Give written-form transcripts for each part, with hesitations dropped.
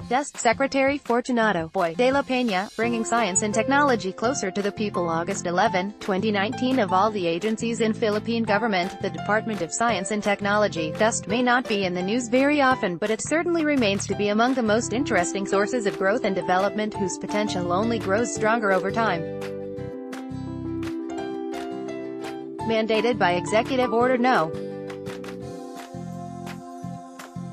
DoST Secretary Fortunato Boy de la Peña, bringing science and technology closer to the people. August 11, 2019. Of all the agencies in Philippine government, the Department of Science and Technology, DoST, may not be in the news very often, but it certainly remains to be among the most interesting sources of growth and development, whose potential only grows stronger over time. Mandated by Executive Order No.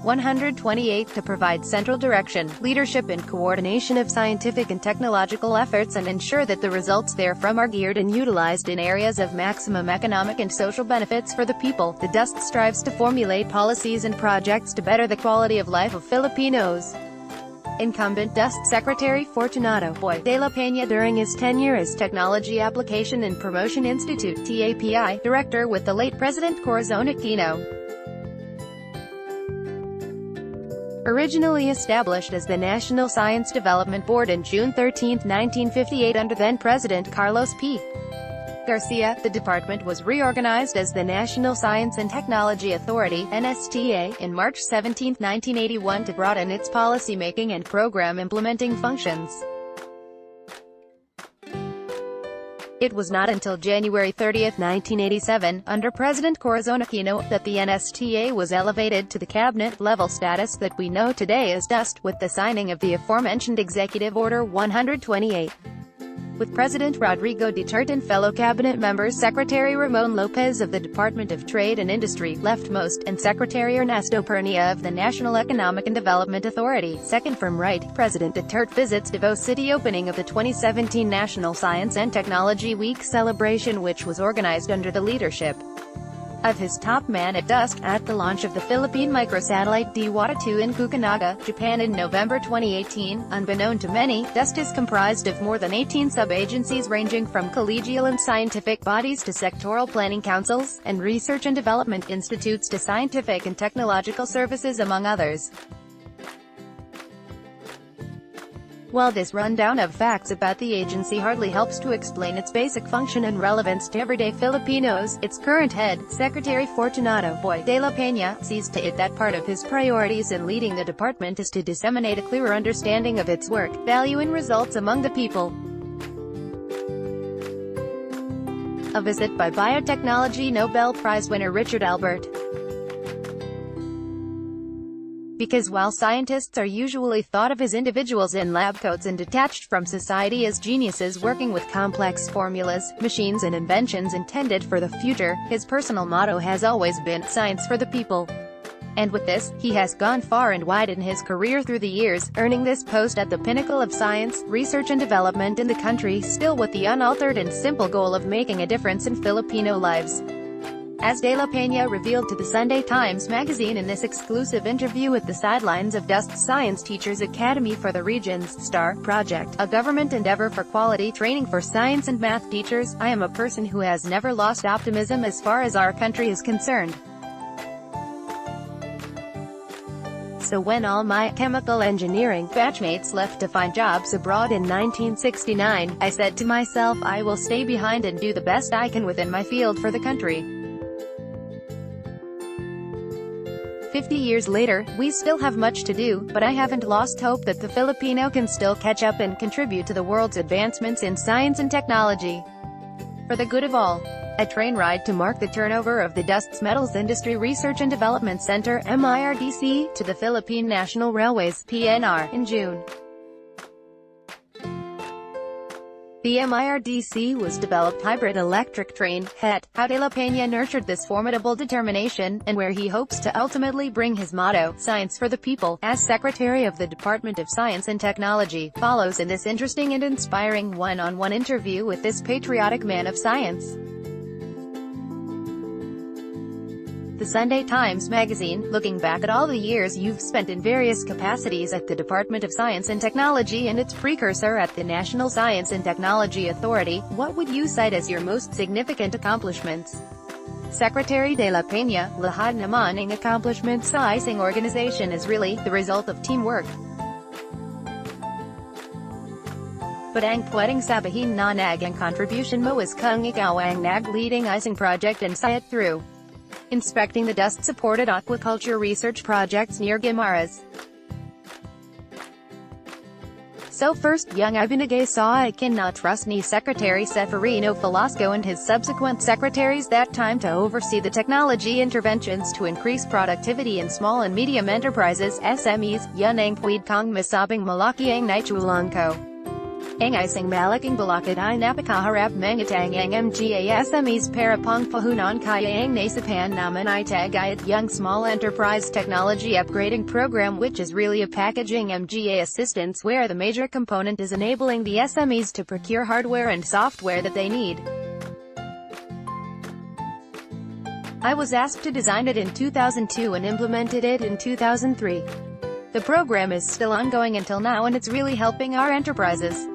128 to provide central direction, leadership and coordination of scientific and technological efforts and ensure that the results therefrom are geared and utilized in areas of maximum economic and social benefits for the people. The DoST strives to formulate policies and projects to better the quality of life of Filipinos. Incumbent DoST Secretary Fortunato Boy de la Peña, during his tenure as Technology Application and Promotion Institute (TAPI) Director with the late President Corazon Aquino. Originally established as the National Science Development Board in June 13, 1958 under then-President Carlos P. Garcia, the department was reorganized as the National Science and Technology Authority (NSTA) in March 17, 1981 to broaden its policy-making and program implementing functions. It was not until January 30, 1987, under President Corazon Aquino, that the NSTA was elevated to the cabinet-level status that we know today as DoST, with the signing of the aforementioned Executive Order 128. With President Rodrigo Duterte and fellow cabinet members Secretary Ramon Lopez of the Department of Trade and Industry, leftmost, and Secretary Ernesto Peña of the National Economic and Development Authority, second from right, President Duterte visits Davao City, opening of the 2017 National Science and Technology Week celebration, which was organized under the leadership of his top man at DoST, at the launch of the Philippine microsatellite DWATA-2 in Fukunaga, Japan in November 2018. Unbeknown to many, DoST is comprised of more than 18 sub-agencies ranging from collegial and scientific bodies to sectoral planning councils, and research and development institutes to scientific and technological services, among others. While this rundown of facts about the agency hardly helps to explain its basic function and relevance to everyday Filipinos, its current head, Secretary Fortunato Boy de la Peña, sees to it that part of his priorities in leading the department is to disseminate a clearer understanding of its work, value and results among the people. A visit by biotechnology Nobel Prize winner Richard Albert. Because while scientists are usually thought of as individuals in lab coats and detached from society as geniuses working with complex formulas, machines and inventions intended for the future, his personal motto has always been, "Science for the people." And with this, he has gone far and wide in his career through the years, earning this post at the pinnacle of science, research and development in the country, still with the unaltered and simple goal of making a difference in Filipino lives. As de la Peña revealed to the Sunday Times magazine in this exclusive interview at the sidelines of DoST Science Teachers Academy for the Region's STAR project, a government endeavor for quality training for science and math teachers, I am a person who has never lost optimism as far as our country is concerned. So when all my chemical engineering batchmates left to find jobs abroad in 1969, I said to myself, I will stay behind and do the best I can within my field for the country. 50 years later, we still have much to do, but I haven't lost hope that the Filipino can still catch up and contribute to the world's advancements in science and technology. For the good of all. A train ride to mark the turnover of the DoST's Metals Industry Research and Development Center (MIRDC) to the Philippine National Railways (PNR) in June. The MIRDC was developed hybrid electric train, HET, how de la Peña nurtured this formidable determination, and where he hopes to ultimately bring his motto, "Science for the People," as Secretary of the Department of Science and Technology, follows in this interesting and inspiring one-on-one interview with this patriotic man of science. The Sunday Times magazine, looking back at all the years you've spent in various capacities at the Department of Science and Technology and its precursor at the National Science and Technology Authority, what would you cite as your most significant accomplishments? Secretary de la Peña, lahad naman ng accomplishments sa isang organization is really the result of teamwork. But ang pwedeng sabihin na ang contribution mo is kung ikaw ang nag-leading isang project and saw it through. Inspecting the DoST-supported aquaculture research projects near Guimaras. So first, young ibinigay sa akin na trust ni Secretary Seferino Velasco and his subsequent secretaries that time to oversee the technology interventions to increase productivity in small and medium enterprises, SMEs, yan ang pwede kang masabing malaki ang naitulong ko. Ang isang malaking balakid ay napakaharap mangatang ang mga SMEs para pang pahunan kaya ang nasipan naman ay tagayat young small enterprise technology upgrading program, which is really a packaging mga assistance where the major component is enabling the SMEs to procure hardware and software that they need. I was asked to design it in 2002 and implemented it in 2003. The program is still ongoing until now and it's really helping our enterprises.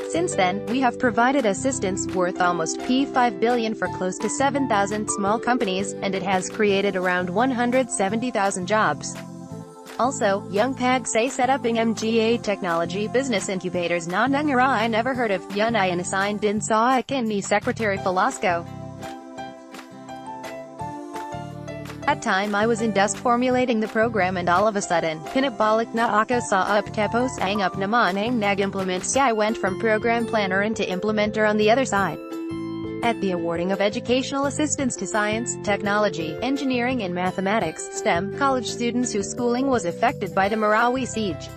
Since then, we have provided assistance worth almost P5 billion for close to 7,000 small companies, and it has created around 170,000 jobs. Also, Young Pag say set up mga technology business incubators na nangara I never heard of, yan ay assigned din sa akin ni Secretary Velasco. At time I was in DoST formulating the program and all of a sudden, pinabalik na ako sa up tapos ang up naman ang nag-implement so I went from program planner into implementer on the other side. At the awarding of educational assistance to science, technology, engineering and mathematics, STEM, college students whose schooling was affected by the Marawi siege.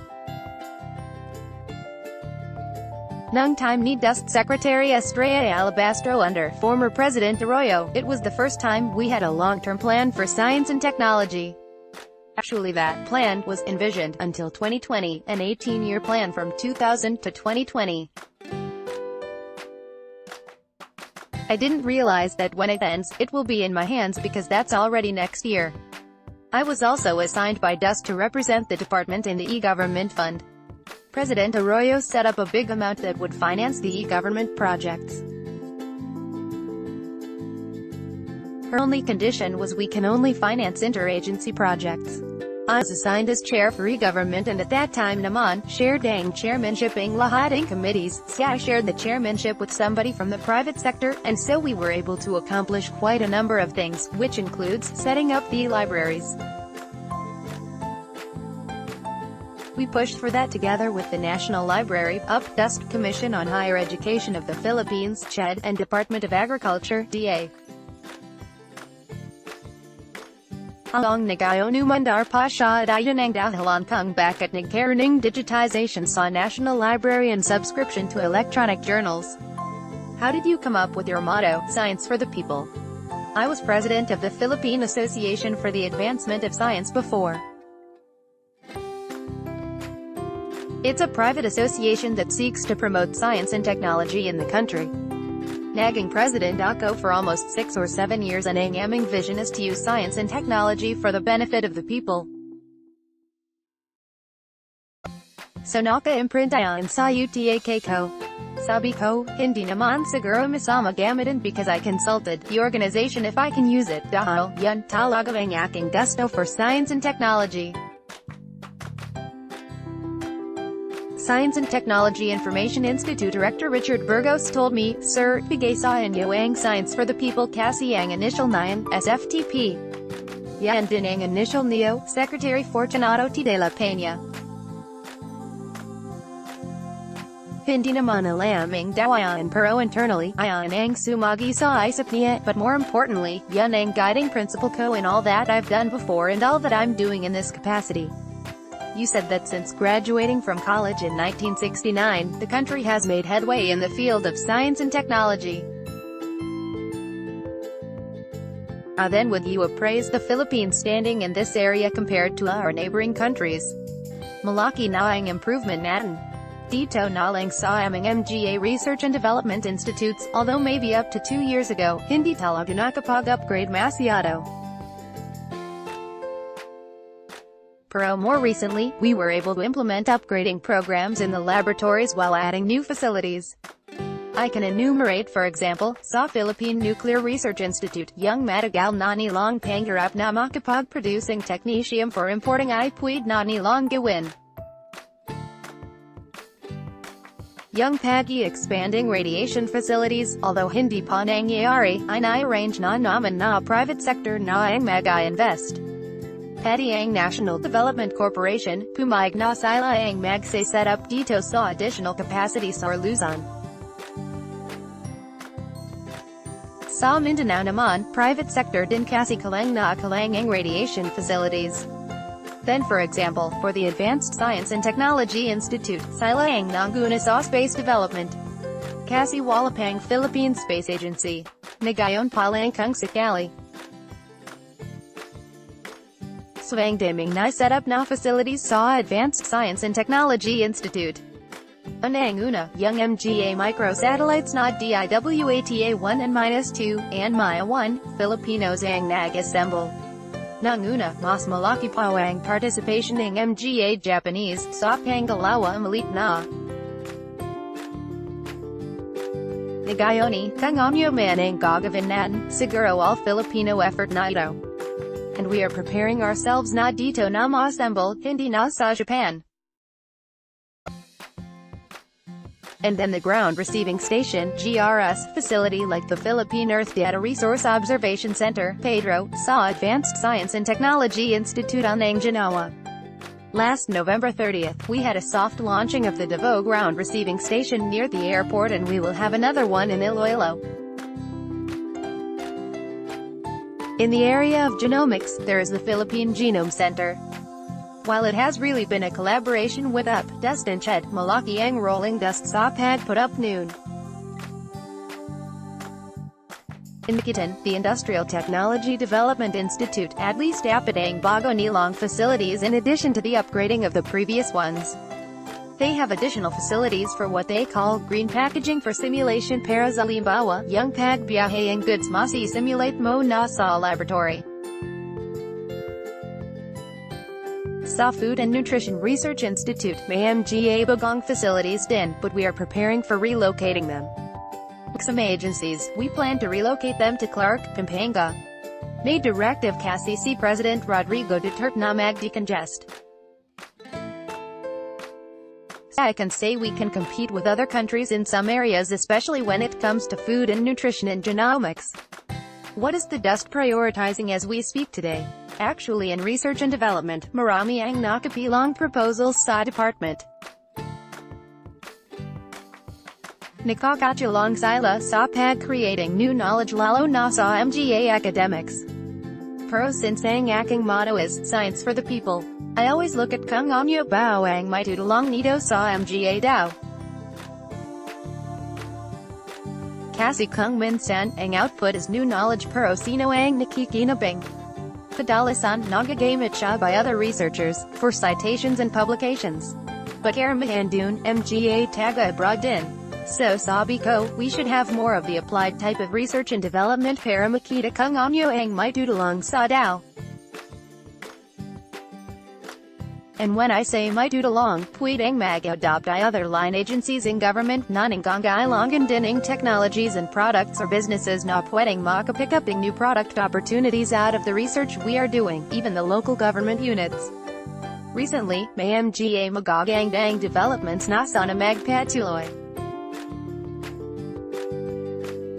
Nung time ni DoST Secretary Estrella Alabastro under former President Arroyo, it was the first time we had a long-term plan for science and technology. Actually that plan was envisioned until 2020, an 18-year plan from 2000 to 2020. I didn't realize that when it ends, it will be in my hands because that's already next year. I was also assigned by DoST to represent the department in the e-government fund. President Arroyo set up a big amount that would finance the e-government projects. Her only condition was we can only finance interagency projects. I was assigned as chair for e-government and at that time naman, shared ang chairmanship ang lahat ng committees, so I shared the chairmanship with somebody from the private sector, and so we were able to accomplish quite a number of things, which includes setting up the libraries. We pushed for that together with the National Library, DoST Commission on Higher Education of the Philippines, CHED, and Department of Agriculture, DA. Along nagayo numandar pa siya at ayon ang dahilan kung bakit nagkaroon digitization sa National Library and subscription to electronic journals. How did you come up with your motto, Science for the People? I was president of the Philippine Association for the Advancement of Science before. It's a private association that seeks to promote science and technology in the country. Naging president ako for almost 6 or 7 years and ang aming vision is to use science and technology for the benefit of the people. So naka-imprint ayon sa UTAK ko. Sabi ko, hindi naman siguro masama gamitin because I consulted the organization if I can use it dahil yan talaga ang aking gusto for science and technology. Science and Technology Information Institute Director Richard Burgos told me, Sir, bigay sa inyo ang Science for the People kasi ang initial 9, SFTP. Yan din ang initial NEO, Secretary Fortunato de la Peña. Hindi naman alam ang dawayan pero internally, ayan ang sumagi sa isip niya, but more importantly, yan ang guiding principle ko in all that I've done before and all that I'm doing in this capacity. You said that since graduating from college in 1969, the country has made headway in the field of science and technology. Then would you appraise the Philippines' standing in this area compared to our neighboring countries? Malaki na ang improvement natin. Dito na lang sa aming mga Research and Development Institutes, although maybe up to 2 years ago, hindi talaga nakapag-upgrade masyado. Pero more recently, we were able to implement upgrading programs in the laboratories while adding new facilities. I can enumerate for example, sa Philippine Nuclear Research Institute, yung matagal na nilang pangarap na makapag-producing technetium for importing ay pwede na nilang gawin. Yung pag-expanding radiation facilities, although hindi pa nangyayari, ay na-arrange na naman na private sector na ang mag-invest. Petiang National Development Corporation, Pumigna Sila ang Magse set up dito sa additional capacity sa Luzon. Sa Mindanao naman, private sector din kasi kalang ang radiation facilities. Then for example, for the Advanced Science and Technology Institute, sila ang nangguna sa space development. Kasi walapang Philippine Space Agency. Nagayon palang kang sakali. Swang diming na set up na facilities sa Advanced Science and Technology Institute. Ang una, yung mga microsatellites na DIWATA-1 and -2, and Maya-1, Filipinos ang nag-assemble. Nang una, mas malaki pa ang participation ng mga Japanese, sa pangalawa malit na. Ngayoni, kanganyo man ang gagawin natin, siguro all Filipino effort na ito. And we are preparing ourselves na dito na ma-assemble, hindi na sa Japan. And then the ground receiving station, GRS, facility like the Philippine Earth Data Resource Observation Center, PEDRO, sa Advanced Science and Technology Institute on Ginawa. Last November 30th, we had a soft launching of the Davao ground receiving station near the airport, and we will have another one in Iloilo. In the area of genomics, there is the Philippine Genome Center. While it has really been a collaboration with DoST and CHED, malaki ang rolling dust sa put up noon. In Makitan, the Industrial Technology Development Institute, at least apat ang bago nilang facilities in addition to the upgrading of the previous ones. They have additional facilities for what they call green packaging for simulation para sa limbawa, yung pagbiyahe ang goods masi-simulate mo na sa laboratory. Sa Food and Nutrition Research Institute, may mga bagong facilities din, but we are preparing for relocating them. Some agencies, we plan to relocate them to Clark, Pampanga. May directive kasi si President Rodrigo Duterte na mag-decongest. I can say we can compete with other countries in some areas, especially when it comes to food and nutrition and genomics. What is the DoST prioritizing as we speak today? Actually, in research and development, marami ang nakapilang proposals sa department. Nakakatulong sila sa pag-creating new knowledge lalo na sa mga academics. Pero since ang aking motto is, science for the people, I always look at kung ano ba ang may tutulong nito sa mga daw. Kasi kung minsan, ang output is new knowledge pero sino ang nakikinabang. Kadalasan, nagagamit siya by other researchers, for citations and publications. But karamihan dun, mga taga-abroad din. So sabi ko, we should have more of the applied type of research and development para makita kung ano ang may tutulong sa daw. And when I say may tutulong, pwedeng mag-adopt ay other line agencies in government na nangangailangan din ng technologies and products or businesses na pwedeng makapick up ng new product opportunities out of the research we are doing, even the local government units. Recently, may mga magagandang developments na sana magpatuloy.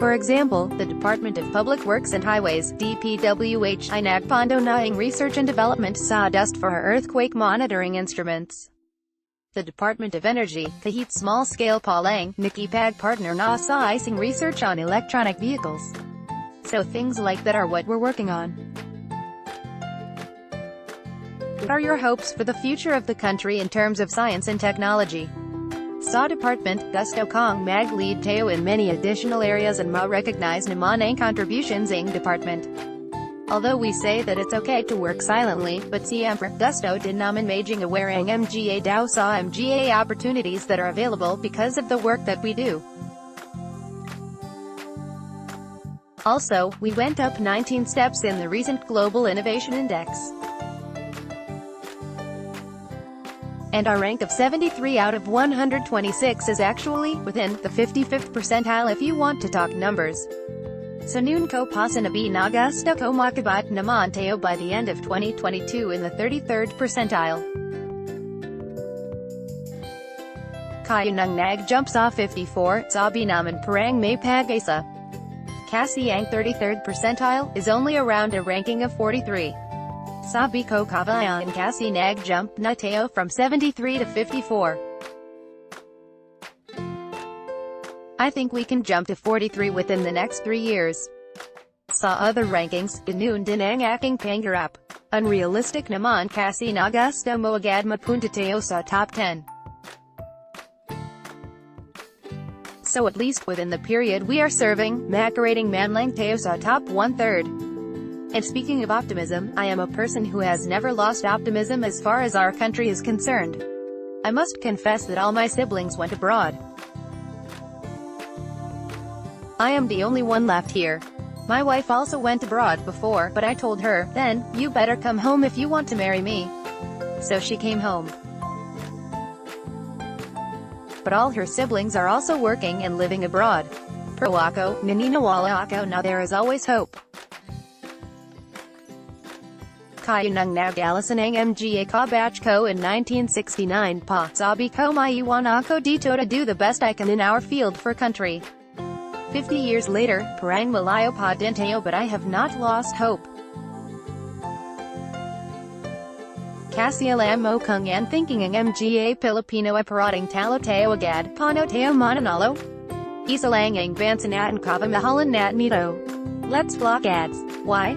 For example, the Department of Public Works and Highways, DPWH, ay nagpondo na ang research and development sa DoST for earthquake monitoring instruments. The Department of Energy, kahit small-scale pa lang, nakipag-partner na sa icing research on electronic vehicles. So things like that are what we're working on. What are your hopes for the future of the country in terms of science and technology? Sa department, gusto kong mag-lead tayo in many additional areas and ma-recognize naman ang contributions ng department. Although we say that it's okay to work silently, but siyempre, gusto din naman maging aware ang mga daw sa mga opportunities that are available because of the work that we do. Also, we went up 19 steps in the recent Global Innovation Index. And our rank of 73 out of 126 is actually within the 55th percentile if you want to talk numbers. So noon ko pa sinabi na gusto ko makabat naman tayo by the end of 2022 in the 33rd percentile. Kaya nang nag-jump sa 54, sabi naman parang may pag-asa. Kasi ang 33rd percentile is only around a ranking of 43. Sabi ko kabayan kasi nag-jump na tayo from 73 to 54. I think we can jump to 43 within the next 3 years. Sa other rankings, ganun din ang aking pangarap. Unrealistic naman kasi na gusto mo agad mapunta tayo sa top 10. So at least within the period we are serving, makarating man lang tayo sa top 1/3. And speaking of optimism, I am a person who has never lost optimism as far as our country is concerned. I must confess that all my siblings went abroad. I am the only one left here. My wife also went abroad before, but I told her, then, you better come home if you want to marry me. So she came home. But all her siblings are also working and living abroad. Pero ako, naniniwala ako na there is always hope. Kaya nang nag-alisan ang mga kabatch ko in 1969 pa, sabi ko maiwan ako dito to do the best I can in our field for country. 50 years later, parang malayo pa din tayo but I have not lost hope. Kasi alam mo kung ang thinking ang mga Pilipino ay parating talo tayo agad, paano tayo mananalo? Isa lang ang bansa natin kavamahalan natin ito. Let's block ads. Why?